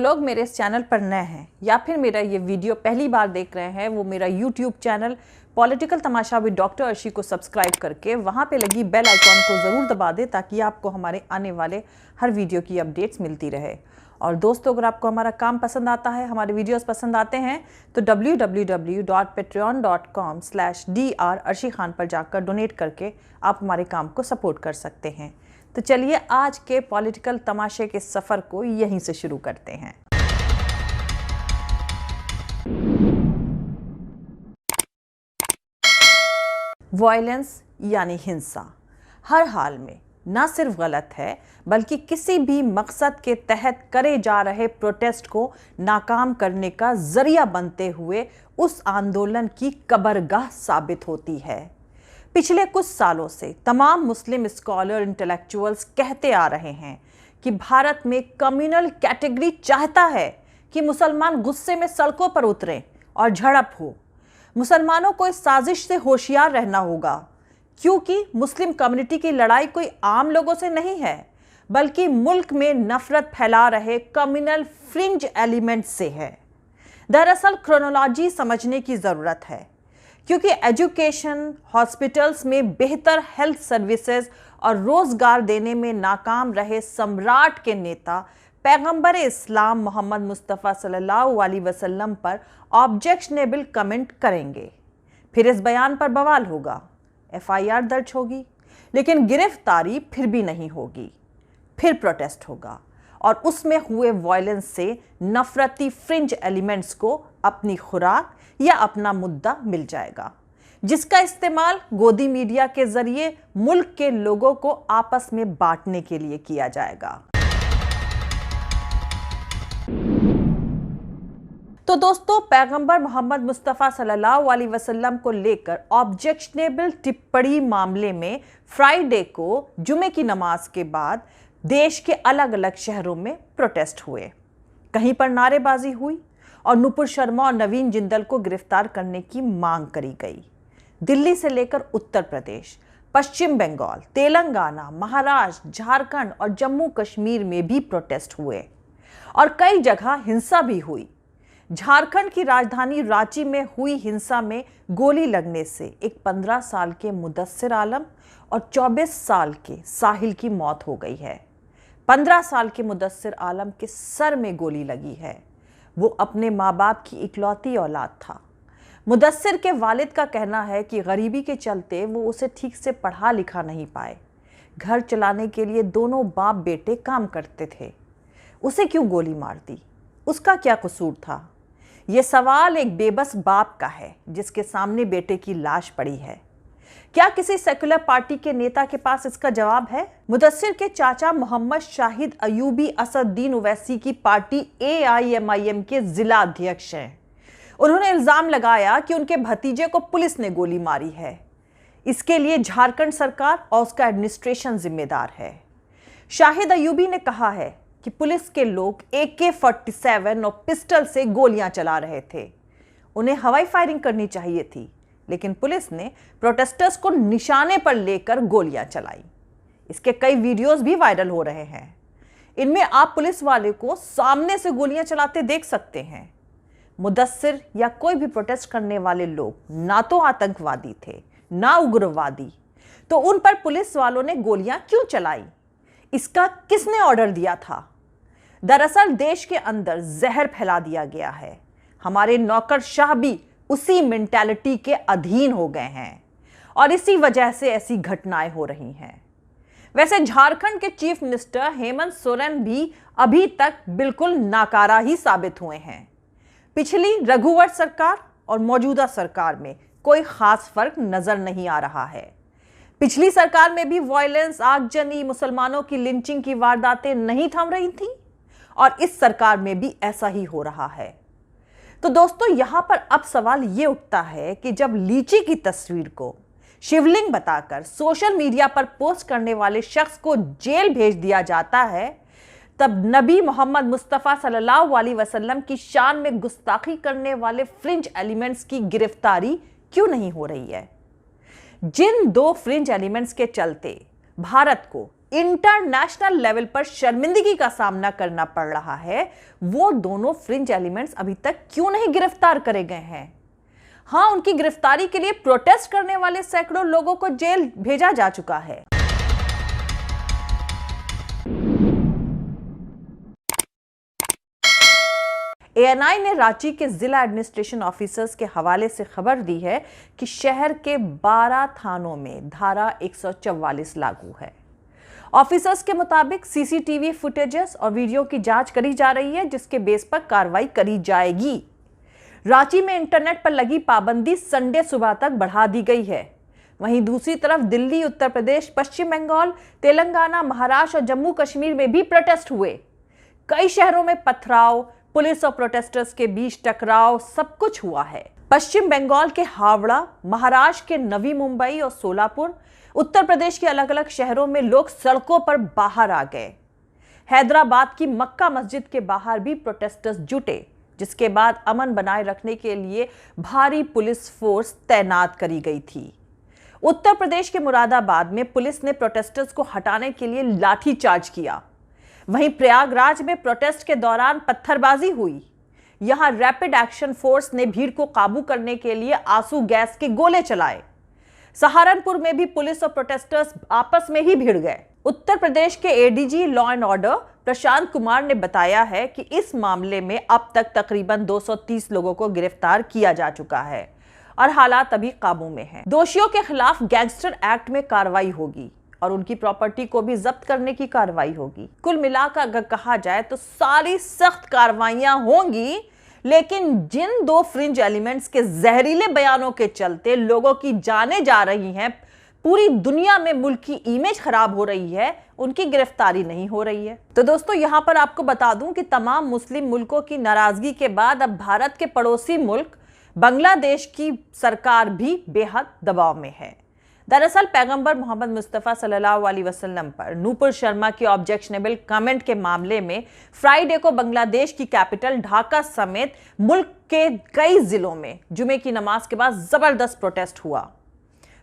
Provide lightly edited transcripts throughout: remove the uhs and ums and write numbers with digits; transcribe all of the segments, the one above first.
लोग मेरे इस चैनल पर नए हैं या फिर मेरा ये वीडियो पहली बार देख रहे हैं, वो मेरा YouTube channel political Tamasha with doctor Arshi को सब्सक्राइब करके वहाँ पे लगी बेल आइकॉन को ज़रूर दबा दें ताकि आपको हमारे आने वाले हर वीडियो की अपडेट्स मिलती रहे। और दोस्तों, अगर आपको हमारा काम पसंद आता है, हमारे वीडियोस पसंद आते हैं तो www.patreon.com/dr अर्शी खान पर जाकर डोनेट करके आप हमारे काम को सपोर्ट कर सकते हैं। तो चलिए आज के पॉलिटिकल तमाशे के सफ़र को यहीं से शुरू करते हैं। वायलेंस यानी हिंसा हर हाल में न सिर्फ गलत है बल्कि किसी भी मकसद के तहत करे जा रहे प्रोटेस्ट को नाकाम करने का जरिया बनते हुए उस आंदोलन की कबरगाह साबित होती है। पिछले कुछ सालों से तमाम मुस्लिम स्कॉलर इंटेलेक्चुअल्स कहते आ रहे हैं कि भारत में कम्युनल कैटेगरी चाहता है कि मुसलमान गुस्से में सड़कों पर उतरें और झड़प हो। मुसलमानों को इस साजिश से होशियार रहना होगा क्योंकि मुस्लिम कम्युनिटी की लड़ाई कोई आम लोगों से नहीं है बल्कि मुल्क में नफरत फैला रहे कम्युनल फ्रिंज एलिमेंट से है। दरअसल क्रोनोलॉजी समझने की ज़रूरत है क्योंकि एजुकेशन, हॉस्पिटल्स में बेहतर हेल्थ सर्विसेज और रोज़गार देने में नाकाम रहे सम्राट के नेता पैगंबर इस्लाम मोहम्मद मुस्तफ़ा सल्लल्लाहु अलैहि वसल्लम पर ऑब्जेक्शनेबल कमेंट करेंगे। फिर इस बयान पर बवाल होगा, FIR दर्ज होगी, लेकिन गिरफ्तारी फिर भी नहीं होगी। फिर प्रोटेस्ट होगा और उसमें हुए वायलेंस से नफरती फ्रिंज एलिमेंट्स को अपनी खुराक या अपना मुद्दा मिल जाएगा, जिसका इस्तेमाल गोदी मीडिया के जरिए मुल्क के लोगों को आपस में बांटने के लिए किया जाएगा। तो दोस्तों, पैगंबर मोहम्मद मुस्तफ़ा सल्लल्लाहु अलैहि वसल्लम को लेकर ऑब्जेक्शनेबल टिप्पणी मामले में फ्राइडे को जुमे की नमाज के बाद देश के अलग अलग शहरों में प्रोटेस्ट हुए। कहीं पर नारेबाजी हुई और नुपुर शर्मा और नवीन जिंदल को गिरफ्तार करने की मांग करी गई। दिल्ली से लेकर उत्तर प्रदेश, पश्चिम बंगाल, तेलंगाना, महाराष्ट्र, झारखंड और जम्मू कश्मीर में भी प्रोटेस्ट हुए और कई जगह हिंसा भी हुई। झारखंड की राजधानी रांची में हुई हिंसा में गोली लगने से एक 15 साल के मुदस्सिर आलम और 24 साल के साहिल की मौत हो गई है। 15 साल के मुदस्सिर आलम के सर में गोली लगी है। वो अपने माँ बाप की इकलौती औलाद था। मुदस्सिर के वालिद का कहना है कि गरीबी के चलते वो उसे ठीक से पढ़ा लिखा नहीं पाए। घर चलाने के लिए दोनों बाप बेटे काम करते थे। उसे क्यों गोली मार दी? उसका क्या कसूर था? ये सवाल एक बेबस बाप का है जिसके सामने बेटे की लाश पड़ी है। क्या किसी सेकुलर पार्टी के नेता के पास इसका जवाब है? मुदस्सिर के चाचा मोहम्मद शाहिद अयूबी असदुद्दीन ओवैसी की पार्टी AIMIM के जिला अध्यक्ष हैं। उन्होंने इल्जाम लगाया कि उनके भतीजे को पुलिस ने गोली मारी है। इसके लिए झारखंड सरकार और उसका एडमिनिस्ट्रेशन जिम्मेदार है। शाहिद अयूबी ने कहा है कि पुलिस के लोग AK-47 और पिस्टल से गोलियां चला रहे थे। उन्हें हवाई फायरिंग करनी चाहिए थी, लेकिन पुलिस ने प्रोटेस्टर्स को निशाने पर लेकर गोलियां चलाई। इसके कई वीडियोस भी वायरल हो रहे हैं। इनमें आप पुलिस वाले को सामने से गोलियां चलाते देख सकते हैं। मुदस्सिर या कोई भी प्रोटेस्ट करने वाले लोग ना तो आतंकवादी थे ना उग्रवादी, तो उन पर पुलिस वालों ने गोलियां क्यों चलाई? इसका किसने ऑर्डर दिया था? दरअसल देश के अंदर जहर फैला दिया गया है। हमारे नौकरशाह भी उसी मेंटालिटी के अधीन हो गए हैं और इसी वजह से ऐसी घटनाएं हो रही हैं। वैसे झारखंड के चीफ मिनिस्टर हेमंत सोरेन भी अभी तक बिल्कुल नाकारा ही साबित हुए हैं। पिछली रघुवर सरकार और मौजूदा सरकार में कोई खास फर्क नजर नहीं आ रहा है। पिछली सरकार में भी वायलेंस, आगजनी, मुसलमानों की लिंचिंग की वारदातें नहीं थम रही थी और इस सरकार में भी ऐसा ही हो रहा है। तो दोस्तों, यहां पर अब सवाल ये उठता है कि जब लीची की तस्वीर को शिवलिंग बताकर सोशल मीडिया पर पोस्ट करने वाले शख्स को जेल भेज दिया जाता है, तब नबी मोहम्मद मुस्तफ़ा सल्लल्लाहु अलैहि वसल्लम की शान में गुस्ताखी करने वाले फ्रिंज एलिमेंट्स की गिरफ्तारी क्यों नहीं हो रही है? जिन दो फ्रिंज एलिमेंट्स के चलते भारत को इंटरनेशनल लेवल पर शर्मिंदगी का सामना करना पड़ रहा है, वो दोनों फ्रिंज एलिमेंट्स अभी तक क्यों नहीं गिरफ्तार करे गए हैं? हां, उनकी गिरफ्तारी के लिए प्रोटेस्ट करने वाले सैकड़ों लोगों को जेल भेजा जा चुका है। एएनआई ने रांची के जिला एडमिनिस्ट्रेशन ऑफिसर्स के हवाले से खबर दी है कि शहर के 12 थानों में धारा 144 लागू है। ऑफिसर्स के मुताबिक सीसीटीवी फुटेजेस और वीडियो की जांच करी जा रही है, जिसके बेस पर कार्रवाई करी जाएगी। रांची में इंटरनेट पर लगी पाबंदी संडे सुबह तक बढ़ा दी गई है। वहीं दूसरी तरफ दिल्ली, उत्तर प्रदेश, पश्चिम बंगाल, तेलंगाना, महाराष्ट्र और जम्मू कश्मीर में भी प्रोटेस्ट हुए। कई शहरों में पथराव, पुलिस और प्रोटेस्टर्स के बीच टकराव, सब कुछ हुआ है। पश्चिम बंगाल के हावड़ा, महाराष्ट्र के नवी मुंबई और सोलापुर, उत्तर प्रदेश के अलग अलग शहरों में लोग सड़कों पर बाहर आ गए। हैदराबाद की मक्का मस्जिद के बाहर भी प्रोटेस्टर्स जुटे, जिसके बाद अमन बनाए रखने के लिए भारी पुलिस फोर्स तैनात करी गई थी। उत्तर प्रदेश के मुरादाबाद में पुलिस ने प्रोटेस्टर्स को हटाने के लिए लाठीचार्ज किया। वहीं प्रयागराज में प्रोटेस्ट के दौरान पत्थरबाजी हुई। यहां रैपिड एक्शन फोर्स ने भीड़ को काबू करने के लिए आंसू गैस के गोले चलाए। सहारनपुर में भी पुलिस और प्रोटेस्टर्स आपस में ही भिड़ गए। उत्तर प्रदेश के ADG law and order Prashant Kumar ने बताया है कि इस मामले में अब तक तकरीबन 230 लोगों को गिरफ्तार किया जा चुका है और हालात अभी काबू में हैं। दोषियों के खिलाफ गैंगस्टर एक्ट में कार्रवाई होगी और उनकी प्रॉपर्टी को भी जब्त करने की कार्रवाई होगी। कुल मिलाकर अगर कहा जाए तो सारी सख्त कार्रवाइयां होंगी, लेकिन जिन दो फ्रिंज एलिमेंट्स के जहरीले बयानों के चलते लोगों की जानें जा रही हैं, पूरी दुनिया में मुल्क की इमेज खराब हो रही है, उनकी गिरफ्तारी नहीं हो रही है। तो दोस्तों, यहां पर आपको बता दूं कि तमाम मुस्लिम मुल्कों की नाराजगी के बाद अब भारत के पड़ोसी मुल्क बांग्लादेश की सरकार भी बेहद दबाव में है। दरअसल पैगंबर मोहम्मद मुस्तफ़ा सल्लल्लाहु अलैहि वसल्लम पर नूपुर शर्मा के ऑब्जेक्शनेबल कमेंट के मामले में फ्राइडे को बांग्लादेश की कैपिटल ढाका समेत मुल्क के कई जिलों में जुमे की नमाज के बाद जबरदस्त प्रोटेस्ट हुआ।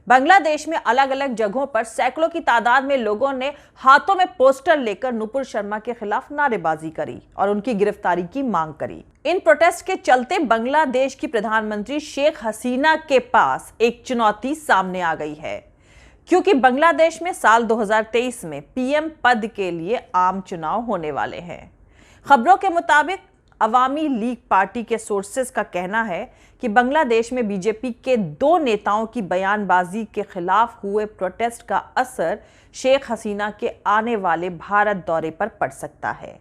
बांग्लादेश में अलग अलग जगहों पर सैकड़ों की तादाद में लोगों ने हाथों में पोस्टर लेकर नूपुर शर्मा के खिलाफ नारेबाजी करी और उनकी गिरफ्तारी की मांग करी। इन प्रोटेस्ट के चलते बांग्लादेश की प्रधानमंत्री शेख हसीना के पास एक चुनौती सामने आ गई है, क्योंकि बांग्लादेश में साल 2023 में पीएम पद के लिए आम चुनाव होने वाले हैं। खबरों के मुताबिक अवामी लीग पार्टी के सोर्सेस का कहना है कि बांग्लादेश में बीजेपी के 2 नेताओं की बयानबाजी के खिलाफ हुए प्रोटेस्ट का असर शेख हसीना के आने वाले भारत दौरे पर पड़ सकता है।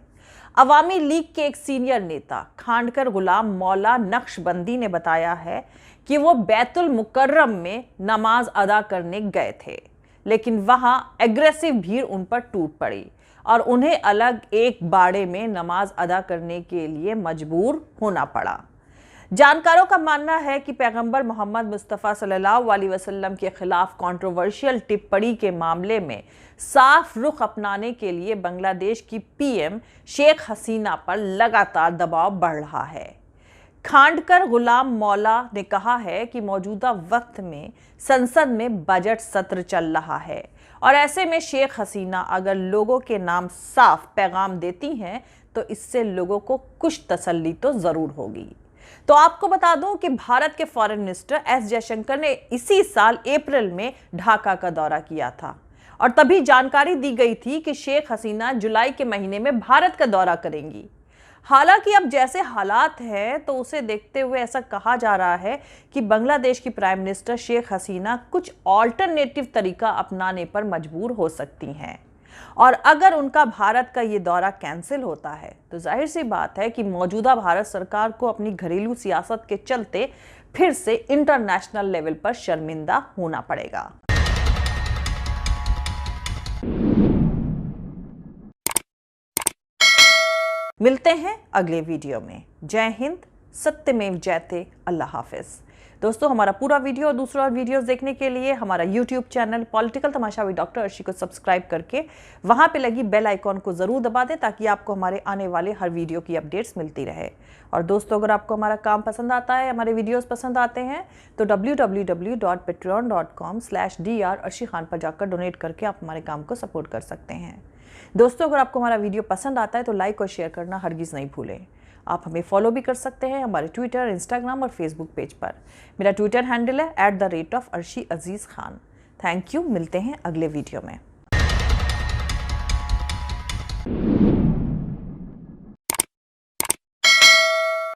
अवामी लीग के एक सीनियर नेता खांडकर गुलाम मौला नक्शबंदी ने बताया है कि वो बैतुल मुकर्रम में नमाज अदा करने गए थे, लेकिन वहां एग्रेसिव भीड़ उन पर टूट पड़ी और उन्हें अलग एक बाड़े में नमाज अदा करने के लिए मजबूर होना पड़ा। जानकारों का मानना है कि पैगंबर मोहम्मद मुस्तफ़ा सल्लल्लाहु अलैहि वसल्लम के खिलाफ कंट्रोवर्शियल टिप्पणी के मामले में साफ रुख अपनाने के लिए बांग्लादेश की पीएम शेख हसीना पर लगातार दबाव बढ़ रहा है। खांडकर गुलाम मौला ने कहा है कि मौजूदा वक्त में संसद में बजट सत्र चल रहा है और ऐसे में शेख हसीना अगर लोगों के नाम साफ पैगाम देती हैं तो इससे लोगों को कुछ तसल्ली तो जरूर होगी। तो आपको बता दूं कि भारत के फॉरेन मिनिस्टर एस जयशंकर ने इसी साल अप्रैल में ढाका का दौरा किया था और तभी जानकारी दी गई थी कि शेख हसीना जुलाई के महीने में भारत का दौरा करेंगी। हालांकि अब जैसे हालात हैं तो उसे देखते हुए ऐसा कहा जा रहा है कि बांग्लादेश की प्राइम मिनिस्टर शेख हसीना कुछ ऑल्टरनेटिव तरीका अपनाने पर मजबूर हो सकती हैं और अगर उनका भारत का ये दौरा कैंसिल होता है तो जाहिर सी बात है कि मौजूदा भारत सरकार को अपनी घरेलू सियासत के चलते फिर से इंटरनेशनल लेवल पर शर्मिंदा होना पड़ेगा। मिलते हैं अगले वीडियो में। जय हिंद, सत्यमेव जयते, अल्लाह हाफिज। दोस्तों, हमारा पूरा वीडियो और दूसरा वीडियोस देखने के लिए हमारा YouTube channel political Tamasha with doctor Arshi को सब्सक्राइब करके वहां पे लगी बेल आइकॉन को जरूर दबा दें ताकि आपको हमारे आने वाले हर वीडियो की अपडेट्स मिलती रहे। और दोस्तों, अगर आपको हमारा काम पसंद आता है, हमारे वीडियोस पसंद आते हैं तो www.patreon.com/dr अर्शी खान पर जाकर डोनेट करके आप हमारे काम को सपोर्ट कर सकते हैं। दोस्तों, अगर आपको हमारा वीडियो पसंद आता है तो लाइक और शेयर करना हरगिज़ नहीं भूलें। आप हमें फॉलो भी कर सकते हैं हमारे ट्विटर, इंस्टाग्राम और फेसबुक पेज पर। मेरा ट्विटर हैंडल है @arshi_aziz Khan। थैंक यू, मिलते हैं अगले वीडियो में।